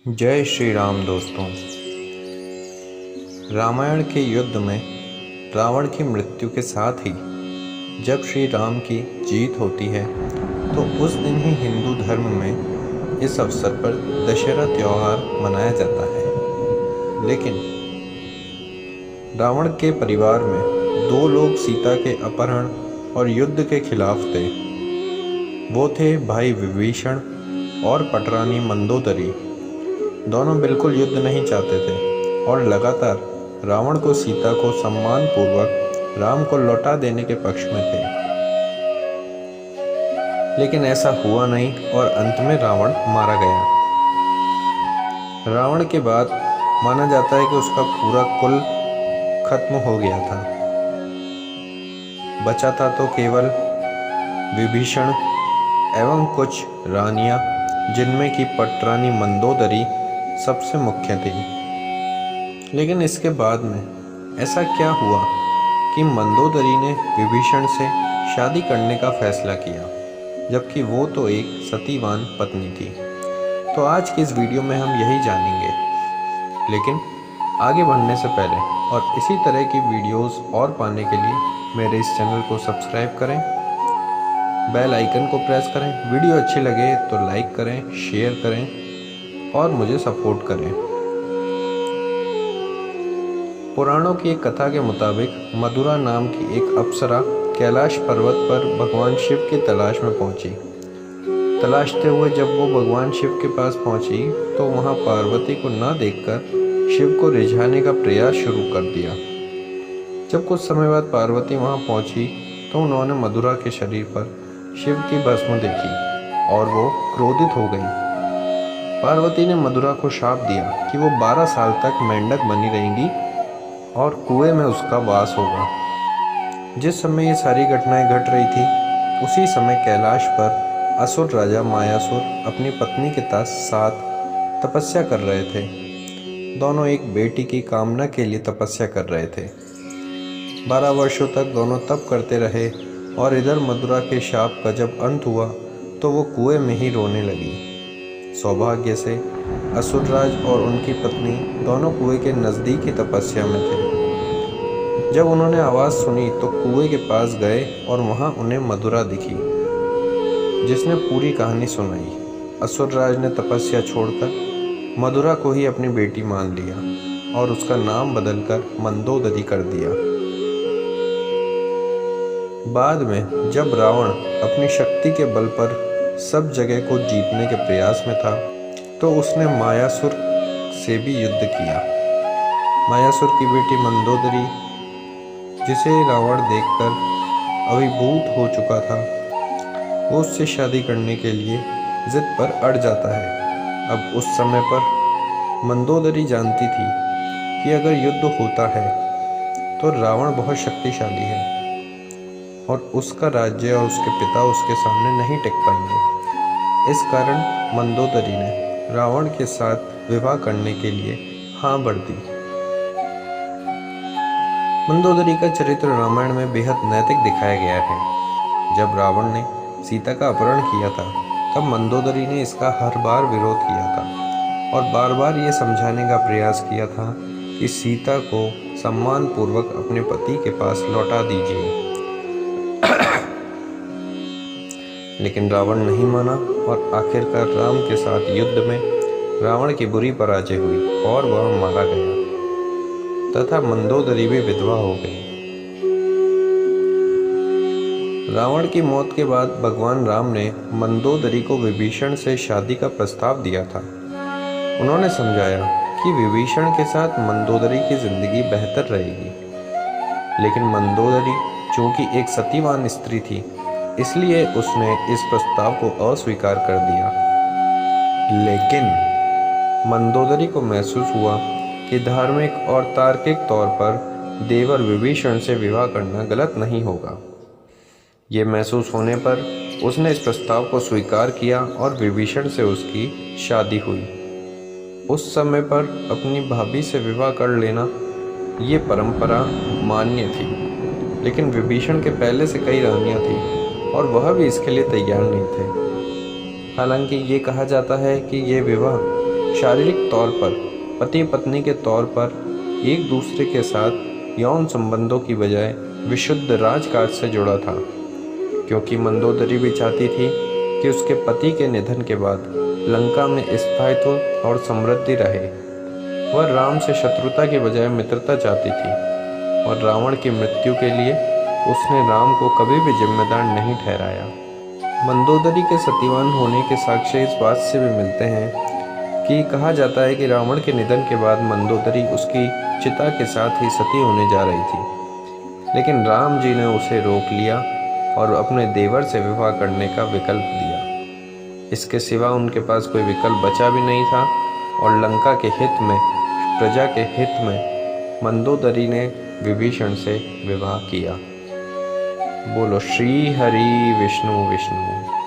जय श्री राम दोस्तों। रामायण के युद्ध में रावण की मृत्यु के साथ ही जब श्री राम की जीत होती है तो उस दिन ही हिंदू धर्म में इस अवसर पर दशहरा त्यौहार मनाया जाता है। लेकिन रावण के परिवार में दो लोग सीता के अपहरण और युद्ध के खिलाफ थे। वो थे भाई विभीषण और पटरानी मंदोदरी। दोनों बिल्कुल युद्ध नहीं चाहते थे और लगातार रावण को सीता को सम्मान पूर्वक राम को लौटा देने के पक्ष में थे। लेकिन ऐसा हुआ नहीं और अंत में रावण मारा गया। रावण के बाद माना जाता है कि उसका पूरा कुल खत्म हो गया था। बचा था तो केवल विभीषण एवं कुछ रानियां, जिनमें की पटरानी मंदोदरी सबसे मुख्य थी। लेकिन इसके बाद में ऐसा क्या हुआ कि मंदोदरी ने विभीषण से शादी करने का फैसला किया, जबकि वो तो एक सतीवान पत्नी थी। तो आज की इस वीडियो में हम यही जानेंगे। लेकिन आगे बढ़ने से पहले और इसी तरह की वीडियोस और पाने के लिए मेरे इस चैनल को सब्सक्राइब करें, बेल आइकन को प्रेस करें, वीडियो अच्छी लगे तो लाइक करें, शेयर करें और मुझे सपोर्ट करें। पुराणों की एक कथा के मुताबिक मधुरा नाम की एक अप्सरा कैलाश पर्वत पर भगवान शिव की तलाश में पहुंची। तलाशते हुए जब वो भगवान शिव के पास पहुंची तो वहां पार्वती को न देखकर शिव को रिझाने का प्रयास शुरू कर दिया। जब कुछ समय बाद पार्वती वहां पहुंची तो उन्होंने मधुरा के शरीर पर शिव की भस्म देखी और वो क्रोधित हो गई। पार्वती ने मधुरा को शाप दिया कि वो 12 साल तक मेंढक बनी रहेंगी और कुएं में उसका वास होगा। जिस समय ये सारी घटनाएं घट रही थी उसी समय कैलाश पर असुर राजा मायासुर अपनी पत्नी के साथ तपस्या कर रहे थे। दोनों एक बेटी की कामना के लिए तपस्या कर रहे थे। 12 वर्षों तक दोनों तप करते रहे और इधर मधुरा के शाप का जब अंत हुआ तो वो कुएं में ही रोने लगी। सौभाग्य से असुरराज और उनकी पत्नी दोनों कुएं के नज़दीक ही तपस्या में थे। जब उन्होंने आवाज़ सुनी तो कुएं के पास गए और वहां उन्हें मधुरा दिखी, जिसने पूरी कहानी सुनाई। असुरराज ने तपस्या छोड़कर मधुरा को ही अपनी बेटी मान लिया और उसका नाम बदलकर मंदोदरी कर दिया। बाद में जब रावण अपनी शक्ति के बल पर सब जगह को जीतने के प्रयास में था तो उसने मायासुर से भी युद्ध किया। मायासुर की बेटी मंदोदरी, जिसे रावण देखकर अभिभूत हो चुका था, वो उससे शादी करने के लिए जिद पर अड़ जाता है। अब उस समय पर मंदोदरी जानती थी कि अगर युद्ध होता है तो रावण बहुत शक्तिशाली है और उसका राज्य और उसके पिता उसके सामने नहीं टिक पाएंगे। इस कारण मंदोदरी ने रावण के साथ विवाह करने के लिए हाँ भर दी। मंदोदरी का चरित्र रामायण में बेहद नैतिक दिखाया गया है। जब रावण ने सीता का अपहरण किया था तब मंदोदरी ने इसका हर बार विरोध किया था और बार बार ये समझाने का प्रयास किया था कि सीता को सम्मान पूर्वक अपने पति के पास लौटा दीजिए। लेकिन रावण नहीं माना और आखिरकार राम के साथ युद्ध में रावण की बुरी पराजय हुई और वह मारा गया तथा मंदोदरी भी विधवा हो गई। रावण की मौत के बाद भगवान राम ने मंदोदरी को विभीषण से शादी का प्रस्ताव दिया था। उन्होंने समझाया कि विभीषण के साथ मंदोदरी की जिंदगी बेहतर रहेगी। लेकिन मंदोदरी चूंकि एक सतीवान स्त्री थी, इसलिए उसने इस प्रस्ताव को अस्वीकार कर दिया। लेकिन मंदोदरी को महसूस हुआ कि धार्मिक और तार्किक तौर पर देवर विभीषण से विवाह करना गलत नहीं होगा। ये महसूस होने पर उसने इस प्रस्ताव को स्वीकार किया और विभीषण से उसकी शादी हुई। उस समय पर अपनी भाभी से विवाह कर लेना ये परंपरा मान्य थी, लेकिन विभीषण के पहले से कई रानियां थी और वह भी इसके लिए तैयार नहीं थे। हालांकि ये कहा जाता है कि ये विवाह शारीरिक तौर पर पति पत्नी के तौर पर एक दूसरे के साथ यौन संबंधों की बजाय विशुद्ध राजकाज से जुड़ा था, क्योंकि मंदोदरी भी चाहती थी कि उसके पति के निधन के बाद लंका में स्थायित्व और समृद्धि रहे। वह राम से शत्रुता के बजाय मित्रता चाहती थी और रावण की मृत्यु के लिए उसने राम को कभी भी जिम्मेदार नहीं ठहराया। मंदोदरी के सतीवान होने के साक्ष्य इस बात से भी मिलते हैं कि कहा जाता है कि रावण के निधन के बाद मंदोदरी उसकी चिता के साथ ही सती होने जा रही थी, लेकिन राम जी ने उसे रोक लिया और अपने देवर से विवाह करने का विकल्प दिया। इसके सिवा उनके पास कोई विकल्प बचा भी नहीं था और लंका के हित में, प्रजा के हित में मंदोदरी ने विभीषण से विवाह किया। बोलो श्री हरि विष्णु विष्णु।